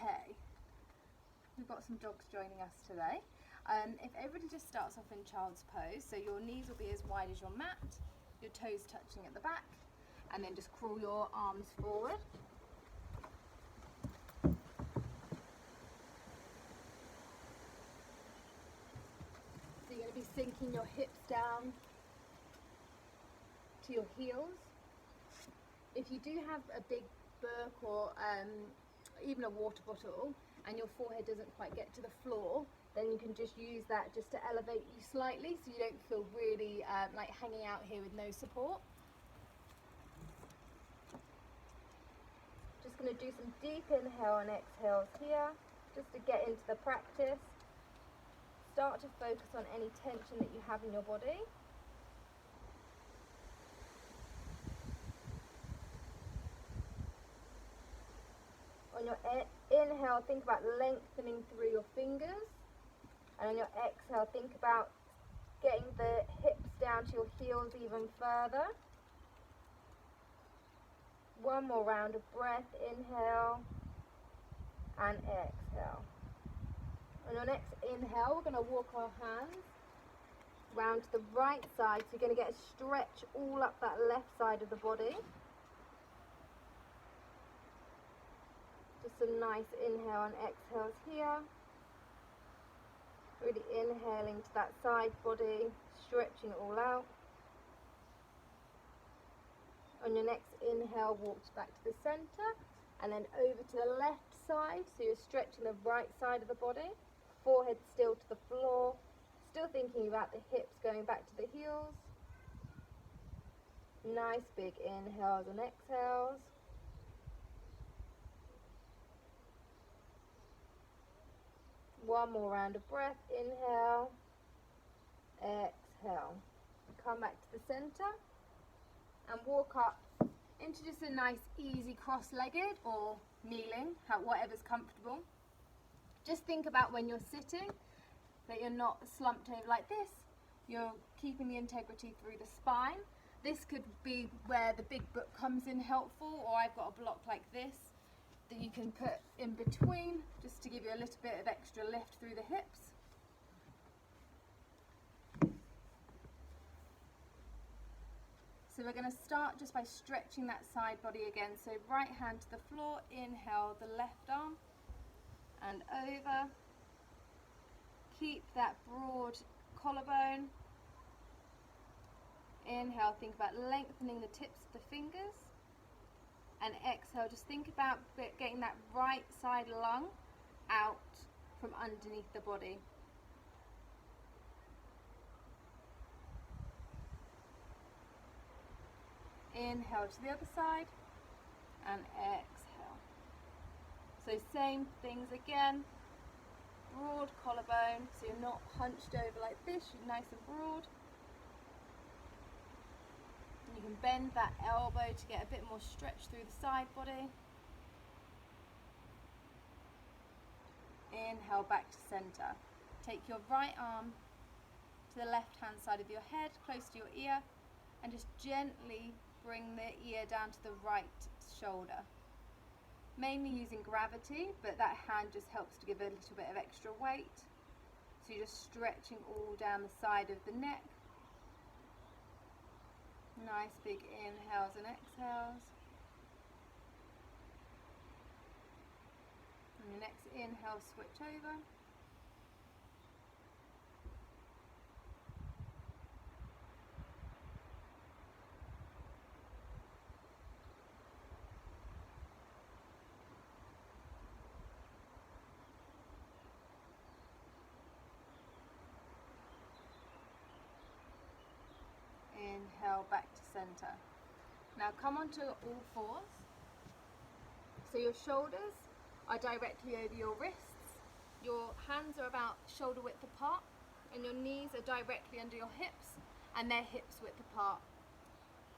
Okay, we've got some dogs joining us today. If everybody just starts off in child's pose, so your knees will be as wide as your mat, your toes touching at the back, and then just crawl your arms forward. So you're going to be sinking your hips down to your heels. If you do have a big book or even a water bottle and your forehead doesn't quite get to the floor, then you can just use that just to elevate you slightly so you don't feel really like hanging out here with no support. Just going to do some deep inhale and exhales here just to get into the practice. Start to focus on any tension that you have in your body. On your inhale, think about lengthening through your fingers. And on your exhale, think about getting the hips down to your heels even further. One more round of breath, inhale and exhale. On your next inhale, we're going to walk our hands round to the right side. So you're going to get a stretch all up that left side of the body. Just some nice inhale and exhales here. Really inhaling to that side body, stretching it all out. On your next inhale, walk back to the center and then over to the left side. So you're stretching the right side of the body. Forehead still to the floor. Still thinking about the hips going back to the heels. Nice big inhales and exhales. One more round of breath, inhale, exhale. Come back to the center and walk up into just a nice easy cross-legged or kneeling, whatever's comfortable. Just think about when you're sitting that you're not slumped over like this. You're keeping the integrity through the spine. This could be where the big book comes in helpful, or I've got a block like this that you can put in between just to give you a little bit of extra lift through the hips. So we're going to start just by stretching that side body again. So right hand to the floor, inhale the left arm and over. Keep that broad collarbone. Inhale, think about lengthening the tips of the fingers. And exhale, just think about getting that right side lung out from underneath the body. Inhale to the other side and exhale. So same things again. Broad collarbone, so you're not hunched over like this, you're nice and broad. You can bend that elbow to get a bit more stretch through the side body. Inhale back to center. Take your right arm to the left hand side of your head, close to your ear, and just gently bring the ear down to the right shoulder. Mainly using gravity, but that hand just helps to give a little bit of extra weight. So you're just stretching all down the side of the neck. Nice big inhales and exhales. And your next inhale, switch over. Inhale back to center. Now come onto all fours. So your shoulders are directly over your wrists. Your hands are about shoulder width apart, and your knees are directly under your hips, and they're hips width apart.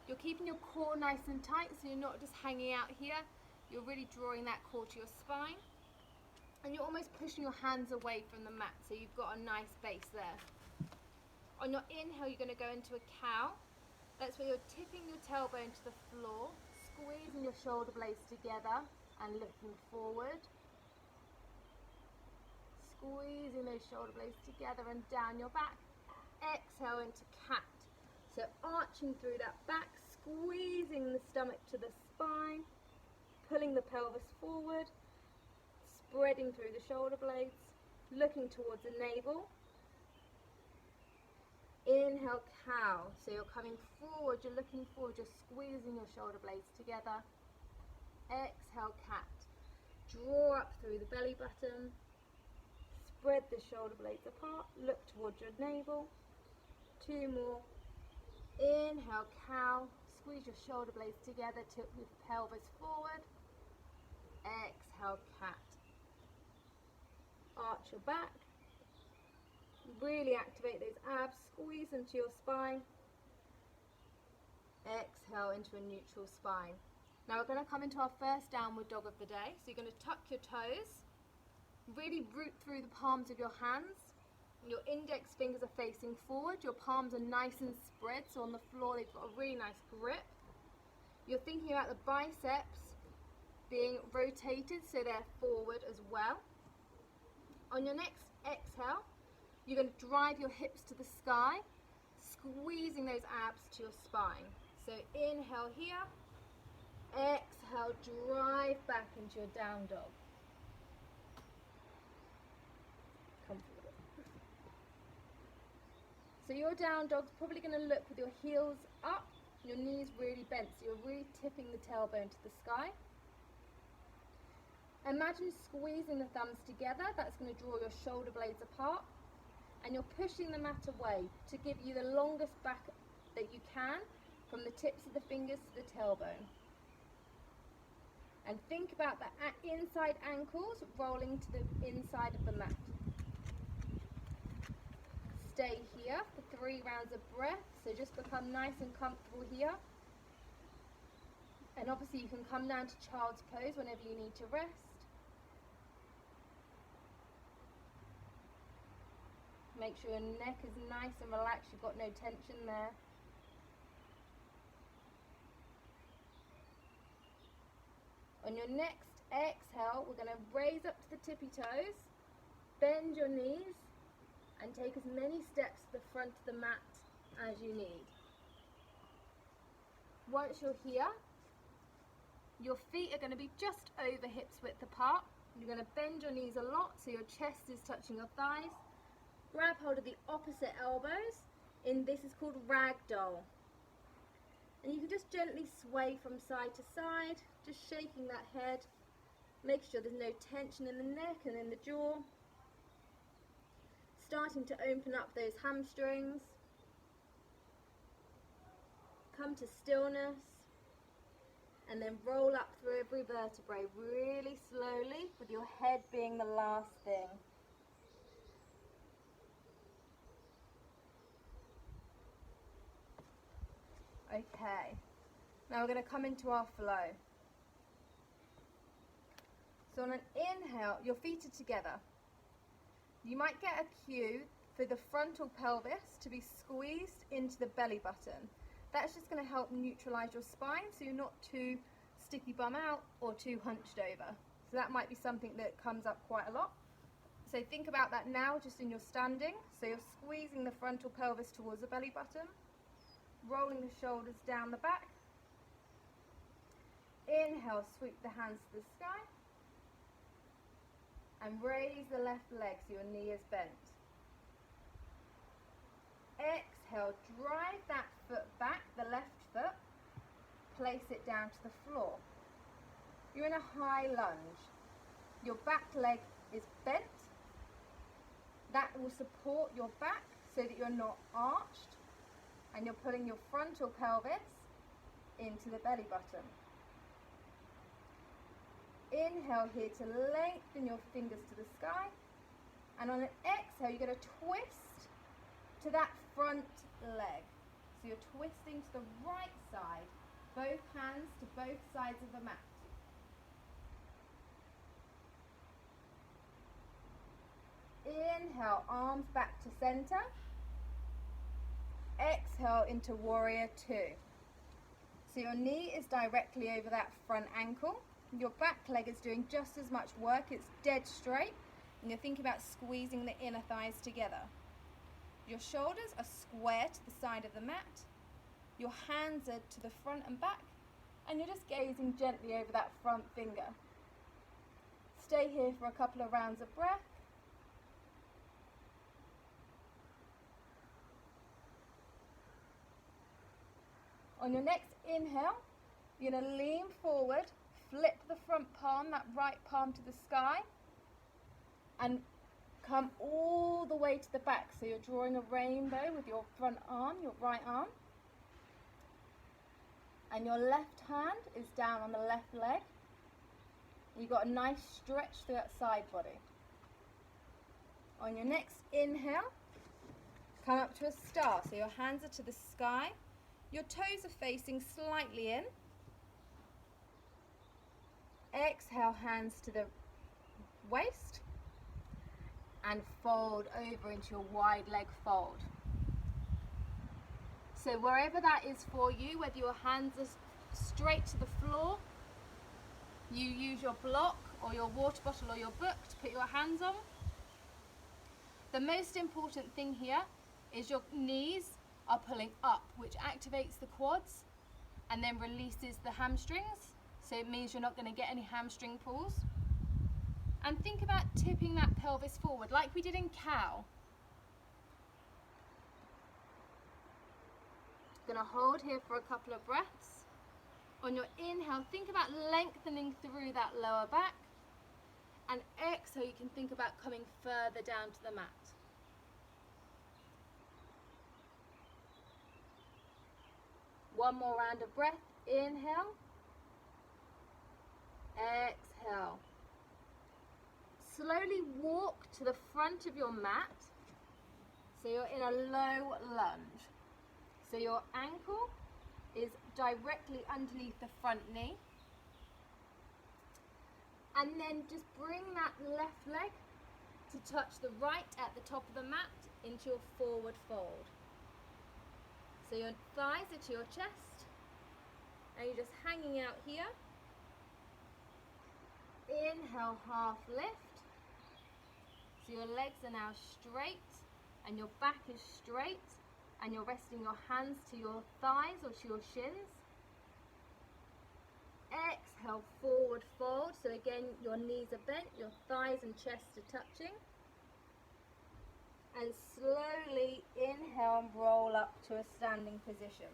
You're keeping your core nice and tight, so you're not just hanging out here. You're really drawing that core to your spine, and you're almost pushing your hands away from the mat, so you've got a nice base there. On your inhale, you're going to go into a cow. That's where you're tipping your tailbone to the floor, squeezing your shoulder blades together and looking forward. squeezing those shoulder blades together and down your back. Exhale into cat. So arching through that back, squeezing the stomach to the spine, pulling the pelvis forward, spreading through the shoulder blades, looking towards the navel. Inhale, cow. So you're coming forward, you're looking forward, you're squeezing your shoulder blades together. Exhale, cat. Draw up through the belly button. Spread the shoulder blades apart. Look towards your navel. 2 more. Inhale, cow. Squeeze your shoulder blades together, tip your pelvis forward. Exhale, cat. Arch your back. Really activate those abs. Squeeze into your spine. Exhale into a neutral spine. Now we're going to come into our first downward dog of the day. So you're going to tuck your toes. Really root through the palms of your hands. Your index fingers are facing forward. Your palms are nice and spread. So on the floor they've got a really nice grip. You're thinking about the biceps being rotated so they're forward as well. On your next exhale, you're going to drive your hips to the sky, squeezing those abs to your spine. So inhale here, exhale, drive back into your down dog. Comfortable. So your down dog's probably going to look with your heels up, your knees really bent, so you're really tipping the tailbone to the sky. Imagine squeezing the thumbs together. That's going to draw your shoulder blades apart, and you're pushing the mat away to give you the longest back that you can from the tips of the fingers to the tailbone. And think about the inside ankles rolling to the inside of the mat. Stay here for 3 rounds of breath, so just become nice and comfortable here. And obviously you can come down to child's pose whenever you need to rest. Make sure your neck is nice and relaxed, you've got no tension there. On your next exhale, we're going to raise up to the tippy toes, bend your knees, and take as many steps to the front of the mat as you need. Once you're here, your feet are going to be just over hips width apart. You're going to bend your knees a lot so your chest is touching your thighs. Grab hold of the opposite elbows. This is called ragdoll. And you can just gently sway from side to side, just shaking that head. Make sure there's no tension in the neck and in the jaw. Starting to open up those hamstrings. Come to stillness. And then roll up through every vertebrae really slowly, with your head being the last thing. Okay, now we're going to come into our flow. So on an inhale, your feet are together. You might get a cue for the frontal pelvis to be squeezed into the belly button. That's just going to help neutralize your spine so you're not too sticky bum out or too hunched over. So that might be something that comes up quite a lot. So think about that now just in your standing. So you're squeezing the frontal pelvis towards the belly button. Rolling the shoulders down the back. Inhale, sweep the hands to the sky. And raise the left leg so your knee is bent. Exhale, drive that foot back, the left foot. Place it down to the floor. You're in a high lunge. Your back leg is bent. That will support your back so that you're not arched. And you're pulling your frontal pelvis into the belly button. Inhale here to lengthen your fingers to the sky. And on an exhale, you're going to twist to that front leg. So you're twisting to the right side, both hands to both sides of the mat. Inhale, arms back to center. Exhale into warrior 2. So your knee is directly over that front ankle. Your back leg is doing just as much work. It's dead straight. And you're thinking about squeezing the inner thighs together. Your shoulders are square to the side of the mat. Your hands are to the front and back. And you're just gazing gently over that front finger. Stay here for a couple of rounds of breath. On your next inhale, you're going to lean forward, flip the front palm, that right palm to the sky, and come all the way to the back. So you're drawing a rainbow with your front arm, your right arm. And your left hand is down on the left leg. You've got a nice stretch through that side body. On your next inhale, come up to a star. So your hands are to the sky. Your toes are facing slightly in. Exhale, hands to the waist. And fold over into your wide leg fold. So wherever that is for you, whether your hands are straight to the floor, you use your block or your water bottle or your book to put your hands on. The most important thing here is your knees are pulling up, which activates the quads and then releases the hamstrings. So it means you're not going to get any hamstring pulls. And think about tipping that pelvis forward like we did in cow. Going to hold here for a couple of breaths. On your inhale, think about lengthening through that lower back. And exhale, you can think about coming further down to the mat. One more round of breath. Inhale. Exhale. Slowly walk to the front of your mat. So you're in a low lunge. So your ankle is directly underneath the front knee. And then just bring that left leg to touch the right at the top of the mat into your forward fold. So your thighs are to your chest and you're just hanging out here. Inhale, half lift. So your legs are now straight and your back is straight and you're resting your hands to your thighs or to your shins. Exhale, forward fold. So again, your knees are bent, your thighs and chest are touching. And slowly inhale and roll up to a standing position.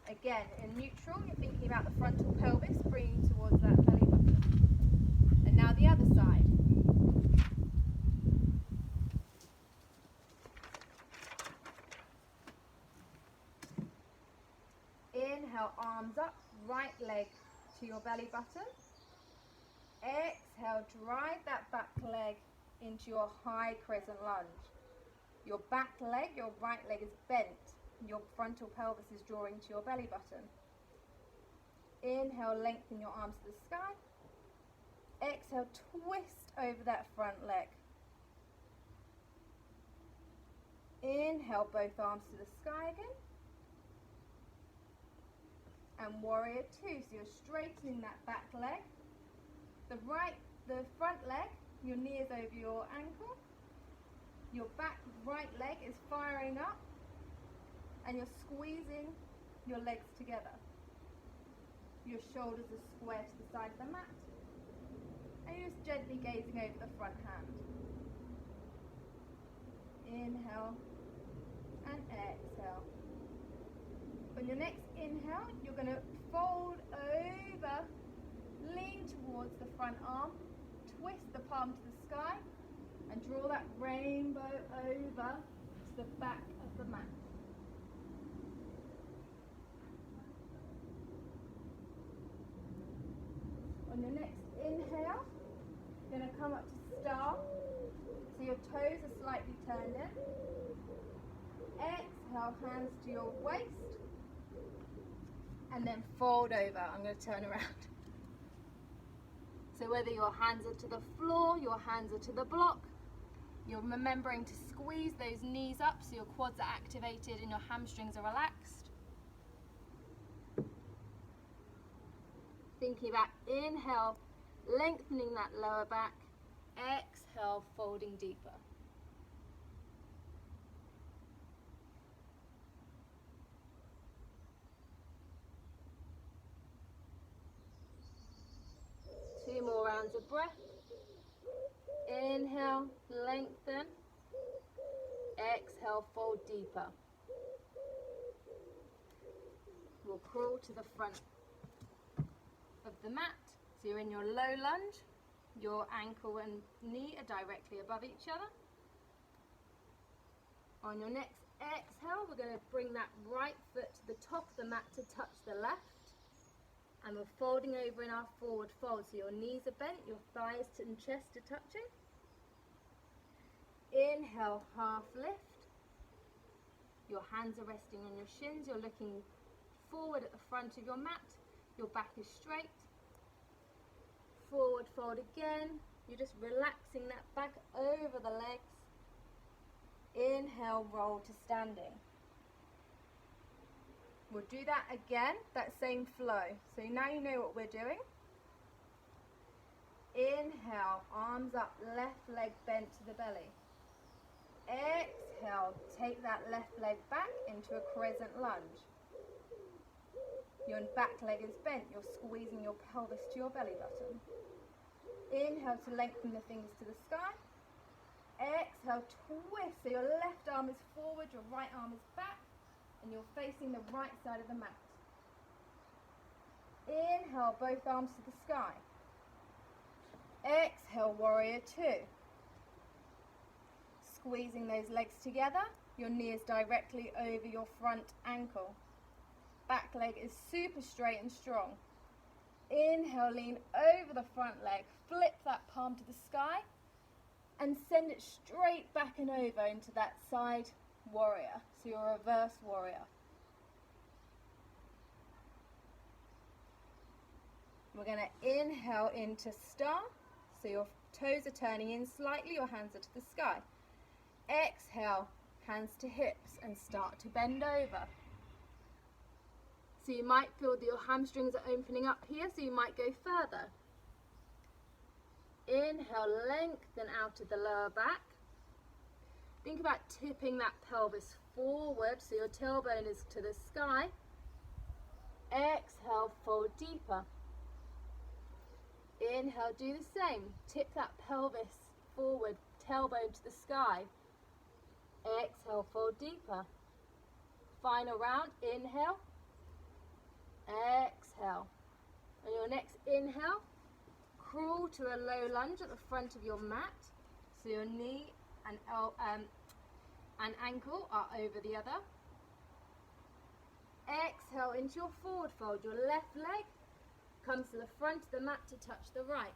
Again, in neutral, you're thinking about the frontal pelvis, bringing towards that belly button. And now the other side. Inhale, arms up, right leg to your belly button. Exhale, drive that back leg into your high crescent lunge. Your back leg, your right leg is bent. Your frontal pelvis is drawing to your belly button. Inhale, lengthen your arms to the sky. Exhale, twist over that front leg. Inhale, both arms to the sky again. And warrior two. So you're straightening that back leg. The front leg, your knee is over your ankle. Your back right leg is firing up. And you're squeezing your legs together. Your shoulders are square to the side of the mat. And you're just gently gazing over the front hand. Inhale and exhale. On your next inhale, you're going to fold over, lean towards the front arm, twist the palm to the sky, and draw that rainbow over to the back of the mat. On your next inhale, you're going to come up to star. So your toes are slightly turned in. Exhale, hands to your waist. And then fold over. I'm going to turn around. So whether your hands are to the floor, your hands are to the block, you're remembering to squeeze those knees up so your quads are activated and your hamstrings are relaxed. Thinking about inhale, lengthening that lower back. Exhale, folding deeper. Two more rounds of breath. Inhale, lengthen. Exhale, fold deeper. We'll crawl to the front of the mat. So you're in your low lunge. Your ankle and knee are directly above each other. On your next exhale, we're going to bring that right foot to the top of the mat to touch the left. And we're folding over in our forward fold. So your knees are bent, your thighs and chest are touching. Inhale, half lift. Your hands are resting on your shins. You're looking forward at the front of your mat. Your back is straight. Forward fold again. You're just relaxing that back over the legs. Inhale, roll to standing. We'll do that again, that same flow. So now you know what we're doing. Inhale, arms up, left leg bent to the belly. Exhale, take that left leg back into a crescent lunge. Your back leg is bent, you're squeezing your pelvis to your belly button. Inhale to lengthen the fingers to the sky. Exhale, twist, so your left arm is forward, your right arm is back, and you're facing the right side of the mat. Inhale, both arms to the sky. Exhale, warrior two. Squeezing those legs together, your knee is directly over your front ankle. Back leg is super straight and strong. Inhale, lean over the front leg, flip that palm to the sky, and send it straight back and over into that side warrior, so your reverse warrior. We're going to inhale into star, so your toes are turning in slightly, your hands are to the sky. Exhale, hands to hips and start to bend over. So you might feel that your hamstrings are opening up here, so you might go further. Inhale, lengthen out of the lower back. Think about tipping that pelvis forward, so your tailbone is to the sky. Exhale, fold deeper. Inhale, do the same. Tip that pelvis forward, tailbone to the sky. Exhale, fold deeper. Final round, inhale. Exhale. On your next inhale, crawl to a low lunge at the front of your mat, so your knee and ankle are over the other. Exhale into your forward fold. Your left leg comes to the front of the mat to touch the right.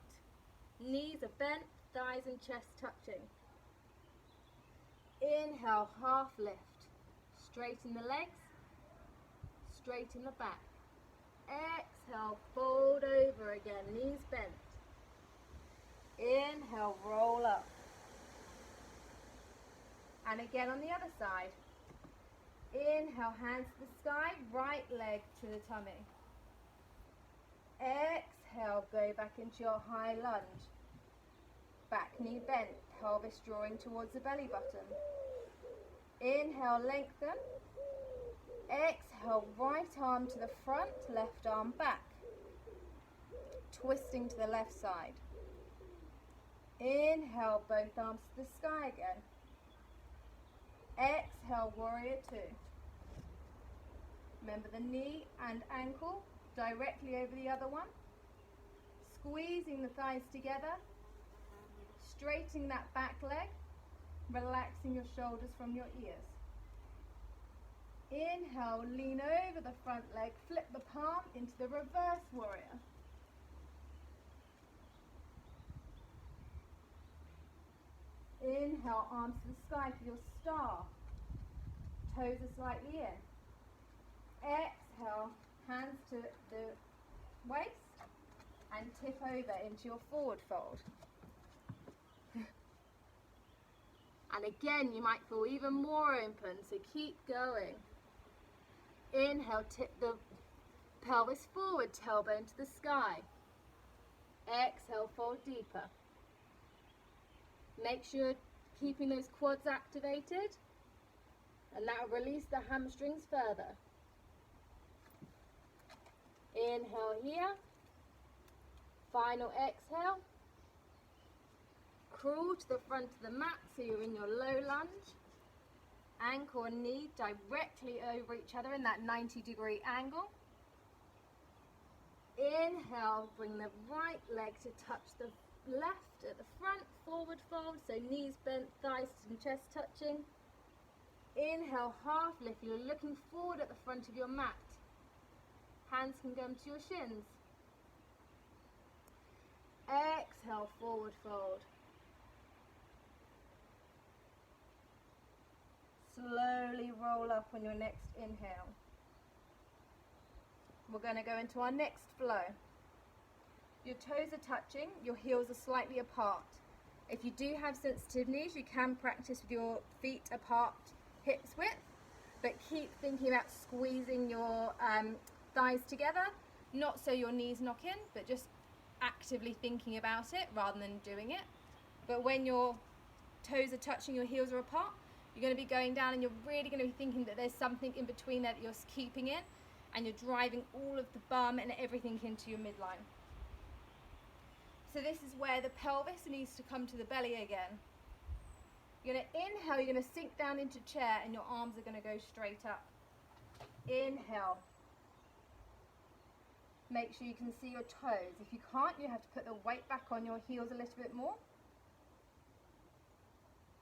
Knees are bent, thighs and chest touching. Inhale, half lift. Straighten the legs, straighten the back. Exhale, fold over again, knees bent. Inhale, roll up. And again on the other side. Inhale, hands to the sky, right leg to the tummy. Exhale, go back into your high lunge. Back knee bent, pelvis drawing towards the belly button. Inhale, lengthen. Exhale, right arm to the front, left arm back. Twisting to the left side. Inhale, both arms to the sky again. Exhale, warrior two. Remember the knee and ankle directly over the other one. Squeezing the thighs together. Straightening that back leg. Relaxing your shoulders from your ears. Inhale, lean over the front leg, flip the palm into the reverse warrior. Inhale, arms to the sky for your star. Toes are slightly in. Exhale, hands to the waist and tip over into your forward fold. And again, you might feel even more open, so keep going. Inhale, tip the pelvis forward, tailbone to the sky. Exhale, fold deeper. Make sure you're keeping those quads activated, and that will release the hamstrings further. Inhale here. Final exhale. Crawl to the front of the mat so you're in your low lunge. Ankle and knee directly over each other in that 90-degree angle. Inhale, bring the right leg to touch the left at the front, forward fold, so knees bent, thighs and chest touching. Inhale, half lift, you're looking forward at the front of your mat. Hands can go to your shins. Exhale, forward fold. Slowly roll up on your next inhale. We're going to go into our next flow. Your toes are touching, your heels are slightly apart. If you do have sensitive knees, you can practice with your feet apart, hips width, but keep thinking about squeezing your thighs together, not so your knees knock in, but just actively thinking about it rather than doing it. But when your toes are touching, your heels are apart, you're going to be going down and you're really going to be thinking that there's something in between there that you're keeping in, and you're driving all of the bum and everything into your midline. So this is where the pelvis needs to come to the belly again. You're going to inhale, you're going to sink down into chair, and your arms are going to go straight up. Inhale. Make sure you can see your toes. If you can't, you have to put the weight back on your heels a little bit more.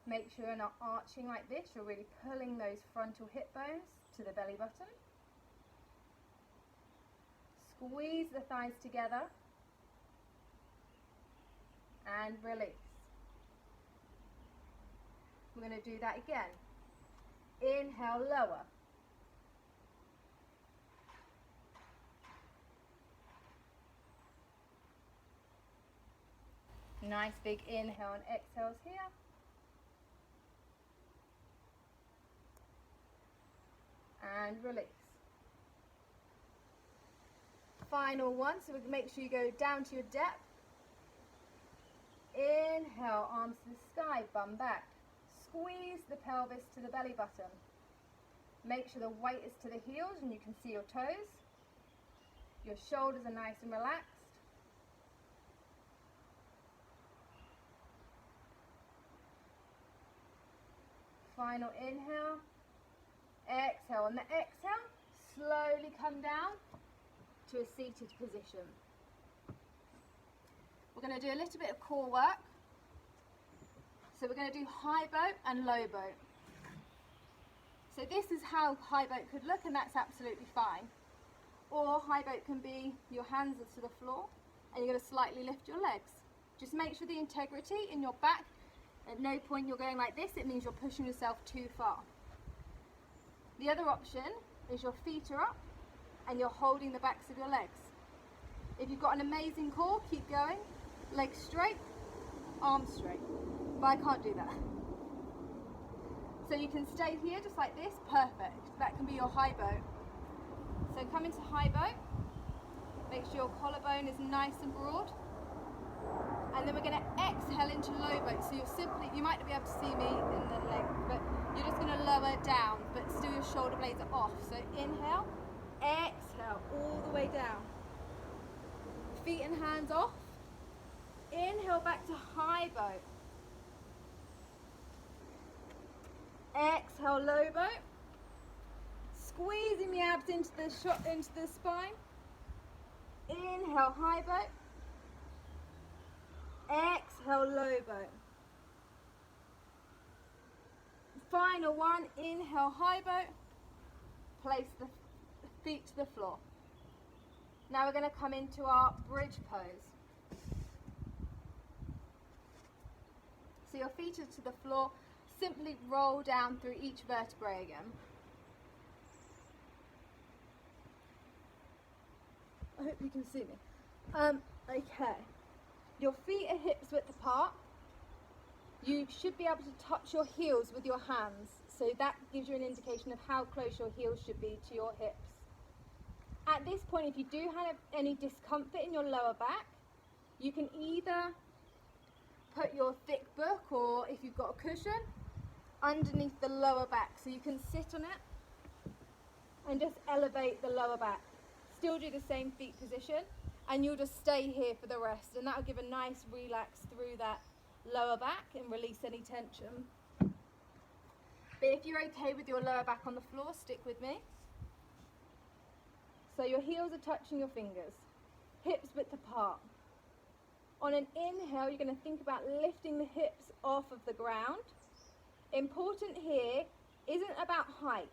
Make sure you're not arching like this. You're really pulling those frontal hip bones to the belly button. Squeeze the thighs together and release. We're going to do that again. Inhale, lower. Nice big inhale and exhales here. And release. Final one, so we can make sure you go down to your depth. Inhale, arms to the sky, bum back. Squeeze the pelvis to the belly button. Make sure the weight is to the heels and you can see your toes. Your shoulders are nice and relaxed. Final inhale. Exhale. On the exhale, slowly come down to a seated position. We're going to do a little bit of core work. So we're going to do high boat and low boat. So this is how high boat could look, and that's absolutely fine. Or high boat can be your hands are to the floor and you're going to slightly lift your legs. Just make sure the integrity in your back, at no point you're going like this, it means you're pushing yourself too far. The other option is your feet are up and you're holding the backs of your legs. If you've got an amazing core, keep going. Legs straight, arms straight. But I can't do that. So you can stay here just like this, perfect. That can be your high boat. So come into high boat. Make sure your collarbone is nice and broad. And then we're going to exhale into low boat. So you might not be able to see me in the length, but you're just going to lower down, but still your shoulder blades are off. So inhale, exhale, all the way down. Feet and hands off. Inhale back to high boat. Exhale, low boat. Squeezing the abs into the spine. Inhale, high boat. Exhale, low boat. Final one, inhale, high boat. Place the feet to the floor. Now we're going to come into our bridge pose. So your feet are to the floor. Simply roll down through each vertebrae again. I hope you can see me. Okay. Your feet are hips width apart. You should be able to touch your heels with your hands. So that gives you an indication of how close your heels should be to your hips. At this point, if you do have any discomfort in your lower back, you can either put your thick book, or if you've got a cushion, underneath the lower back, so you can sit on it and just elevate the lower back. Still do the same feet position, and you'll just stay here for the rest, and that'll give a nice relax through that lower back and release any tension. But if you're okay with your lower back on the floor, stick with me. So your heels are touching your fingers, hips width apart. On an inhale, you're going to think about lifting the hips off of the ground. Important here isn't about height.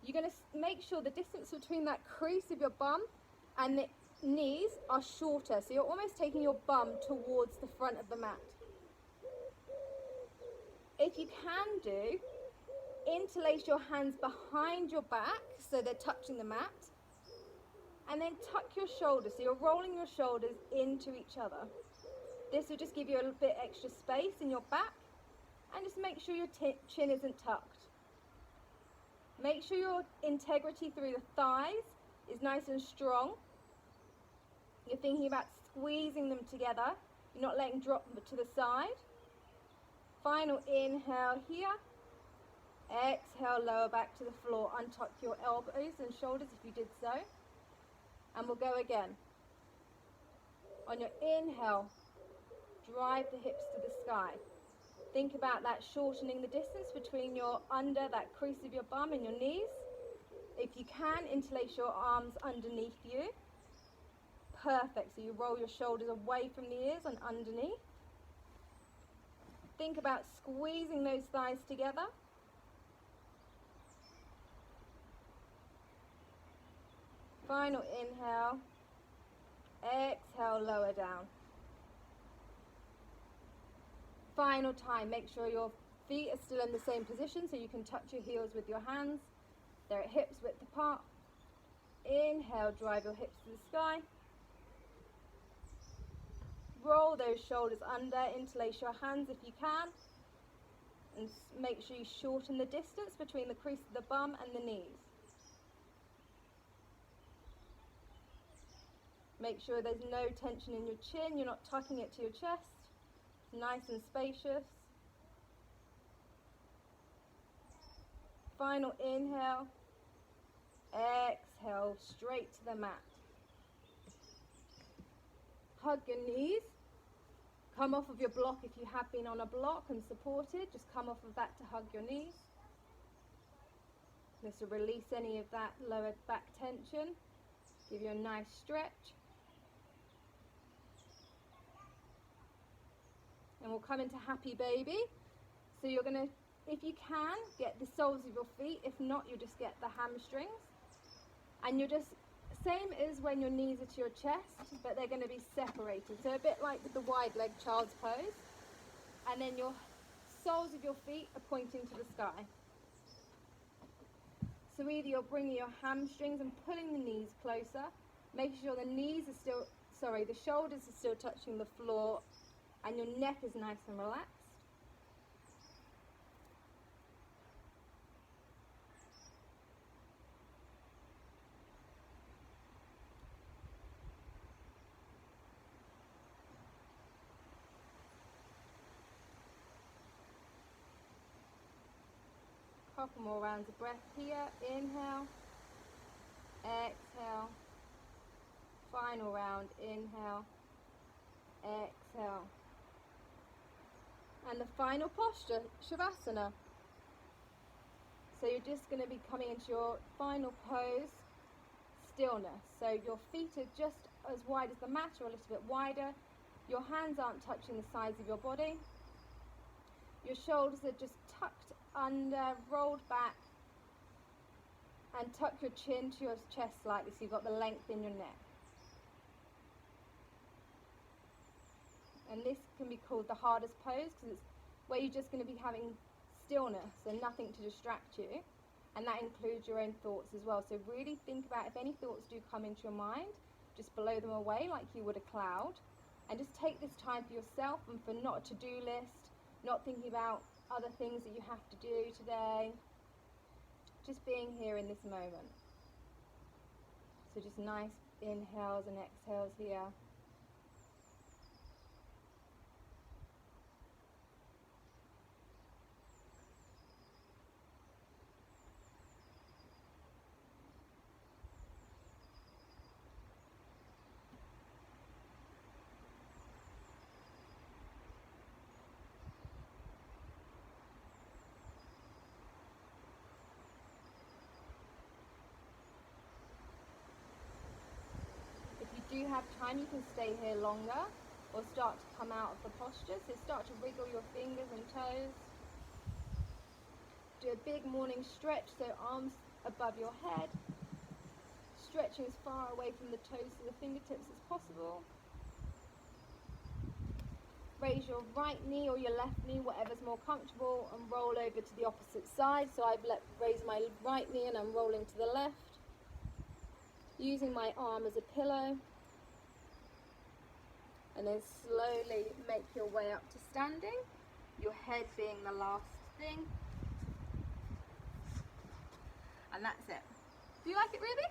You're going to make sure the distance between that crease of your bum and the knees are shorter. So you're almost taking your bum towards the front of the mat. If you can do, interlace your hands behind your back so they're touching the mat. And then tuck your shoulders, so you're rolling your shoulders into each other. This will just give you a little bit extra space in your back, and just make sure your chin isn't tucked. Make sure your integrity through the thighs is nice and strong. You're thinking about squeezing them together. You're not letting drop them to the side. Final inhale here. Exhale, lower back to the floor. Untuck your elbows and shoulders if you did so. And we'll go again. On your inhale, drive the hips to the sky. Think about that, shortening the distance between your under, that crease of your bum and your knees. If you can, interlace your arms underneath you. Perfect, so you roll your shoulders away from the ears and underneath. Think about squeezing those thighs together. Final inhale, exhale, lower down. Final time, make sure your feet are still in the same position so you can touch your heels with your hands. They're at hips width apart. Inhale, drive your hips to the sky. Roll those shoulders under, interlace your hands if you can. And make sure you shorten the distance between the crease of the bum and the knees. Make sure there's no tension in your chin, you're not tucking it to your chest. It's nice and spacious. Final inhale. Exhale, straight to the mat. Hug your knees. Come off of your block if you have been on a block and supported. Just come off of that to hug your knees. This will release any of that lower back tension. Give you a nice stretch. And we'll come into happy baby. So you're going to, if you can, get the soles of your feet. If not, you'll just get the hamstrings. And you're just, same as when your knees are to your chest, but they're going to be separated. So a bit like with the wide leg child's pose. And then your soles of your feet are pointing to the sky. So either you're bringing your hamstrings and pulling the knees closer. Make sure the knees are still, the shoulders are still touching the floor. And your neck is nice and relaxed. Couple more rounds of breath here. Inhale, exhale. Final round. Inhale, exhale. And the final posture, Shavasana. So you're just going to be coming into your final pose, stillness. So your feet are just as wide as the mat or a little bit wider. Your hands aren't touching the sides of your body. Your shoulders are just tucked under, rolled back. And tuck your chin to your chest slightly so you've got the length in your neck. And this can be called the hardest pose because it's where you're just going to be having stillness and nothing to distract you. And that includes your own thoughts as well. So really think about if any thoughts do come into your mind, just blow them away like you would a cloud. And just take this time for yourself and for not a to-do list, not thinking about other things that you have to do today. Just being here in this moment. So just nice inhales and exhales here. do have time, you can stay here longer or start to come out of the posture. So start to wriggle your fingers and toes. Do a big morning stretch, so arms above your head. Stretching as far away from the toes to the fingertips as possible. Raise your right knee or your left knee, whatever's more comfortable, and roll over to the opposite side. So I've raised my right knee and I'm rolling to the left, using my arm as a pillow. And then slowly make your way up to standing, your head being the last thing. And that's it. Do you like it, Ruby?